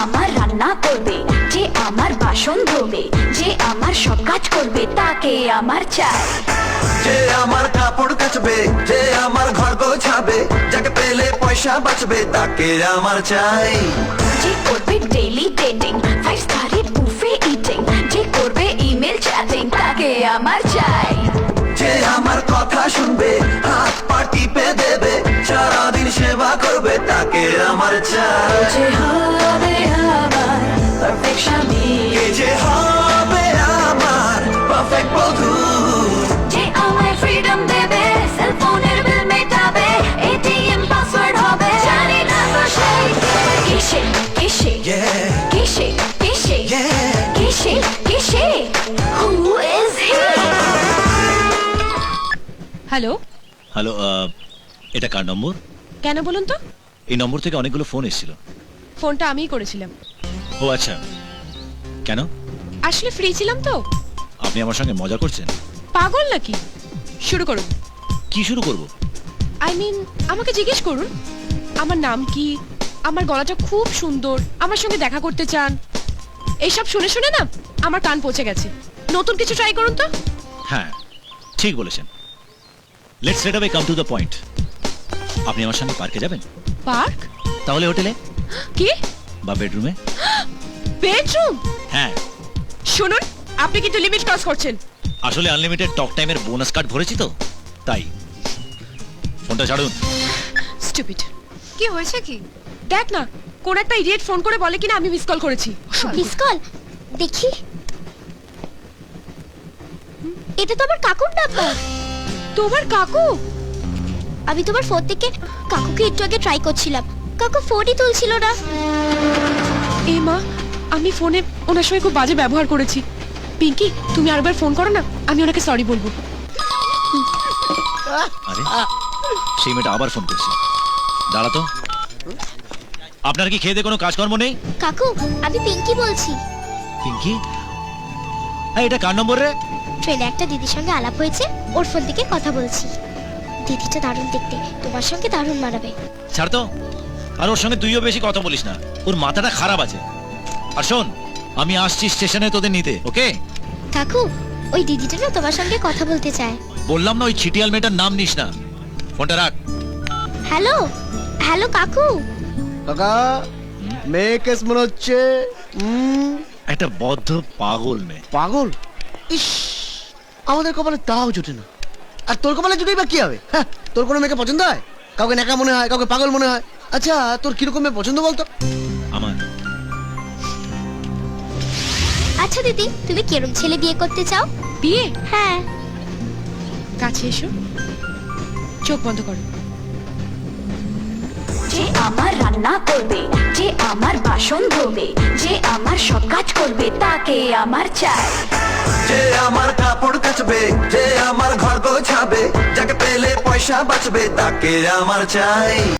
আমার রান্না করবে, যে আমার বাসন ধোবে, যে আমার সব কাজ করবে, তাকে আমার চাই। যে আমার কাপড় কাচবে, যে আমার ঘর গোছাবে, যাকে পেলে পয়সা বাঁচবে, তাকে আমার চাই। যে করবে ডেইলি ডেটিং, 5 স্টারের বুফে ইটিং, যে করবে ইমেল চ্যাটিং, তাকে আমার চাই। যে আমার কথা শুনবে, হাত পা টিপে দেবে, সারাদিন সেবা করবে, তাকে আমার চাই। যে হবে আমার পারফেক্ট স্বামী, কে যে হবে আমার পারফেক্ট বধূ, যে আমায় ফ্রিডম দেবে, সেলফোনের বিল মেটাবে, এটিএম পাসওয়ার্ড হবে জানি না তো সেই কিসে কিসে Yeah. কিসে কিসে Yeah. কিসে কিসে who is he? Hello, hello, এটা কার নম্বর? কেন বলুন তো? এই নম্বর থেকে অনেকগুলো ফোন এসেছিল। ফোনটা আমিই করেছিলাম। ও আচ্ছা, কেন? আসলে ফ্রি ছিলাম তো। আপনি আমার সঙ্গে মজা করছেন? পাগল নাকি? শুরু করুন। কি শুরু করব? আই মিন, আমাকে জিজ্ঞেস করুন আমার নাম কি, আমার গলাটা খুব সুন্দর, আমার সঙ্গে দেখা করতে চান। এইসব শুনে শুনে না আমার কান পচে গেছে। নতুন কিছু ট্রাই করুন তো। হ্যাঁ, ঠিক বলেছেন। Let's straight away come to the point. আপনি আমার সঙ্গে পার্কে যাবেন? পার্ক? তাহলে হোটেলে কি? বা বেডরুমে? বেডরুম? হ্যাঁ। শুনুন, আপনি কিন্তু লিমিট ক্রস করছেন। আসলে আনলিমিটেড টক টাইমের বোনাস কার্ড ভরেছি তো, তাই। ফোনটা ছাড়ুন। স্টুপিড। কি হয়েছে কি? দেখ না, কোন একটা ইডিয়েট ফোন করে বলে কিনা আমি মিস কল করেছি। মিস কল দেখি, এটা তো আমার কাকুর নাম্বার। তোমার কাকু? আমি তোমার ফোন থেকে কাকুকে একটু আগে ট্রাই করছিলাম, কাকু ফোনই তুলছিল না। এ মা, আমি ফোনে ওনার সঙ্গে খুব বাজে ব্যবহার করেছি। পিঙ্কি, তুমি আরেকবার ফোন করো না, আমি ওনাকে সরি বলবো। আরে, সেই মেয়েটা আবার ফোন করছে। দাঁড়া তো। আপনার কি খেয়ে দিয়ে কোনো কাজকর্ম নেই? কাকু, আমি পিঙ্কি বলছি। পিঙ্কি? হ্যাঁ, এটা কার নম্বর রে? ট্রেনে একটা দিদির সঙ্গে আলাপ হয়েছে, ওর ফোন থেকে কথা বলছি। দিদিটা দারুণ দেখতে, তোমার সঙ্গে দারুণ মানাবে। ছাড় তো। আর ওর সঙ্গে তুইও বেশি কথা বলিস না, ওর মাথাটা খারাপ আছে। আর শোন, আমি আসছি স্টেশনে তোদের নিতে, ওকে? কাকু, ওই দিদিটা না তোমার সঙ্গে কথা বলতে চায়। বললাম না ওই ছিটিয়াল মেয়েটার নাম নিস না। ফোনটা রাখ। হ্যালো, হ্যালো কাকু। কাকা, মেয়ে কেস মনে হচ্ছে। একটা বদ্ধ পাগল মেয়ে। পাগল? ইস, আমাদের কপালে তাও জোটে না। আর তোর কপালে জুটেই বা কি হবে? হ্যাঁ, তোর কোনো মেয়েকে পছন্দ হয়? কাউকে ন্যাকা মনে হয়, কাউকে পাগল মনে হয়। আচ্ছা, তোর কিরকম মেয়ে পছন্দ বলতো? আমার আচ্ছা দিদি, তুমি কিরম ছেলে বিয়ে করতে চাও? বিয়ে? হ্যাঁ। কাছে এসো, চোখ বন্ধ করো। যে আমার রান্না করবে, যে আমার বাসন ধোবে, যে আমার সব কাজ করবে, তাকে আমার চাই। যে আমার কাপড় কাচবে, যে আমার ঘর গোছাবে, যাকে পেলে পয়সা বাঁচবে, তাকে আমার চাই।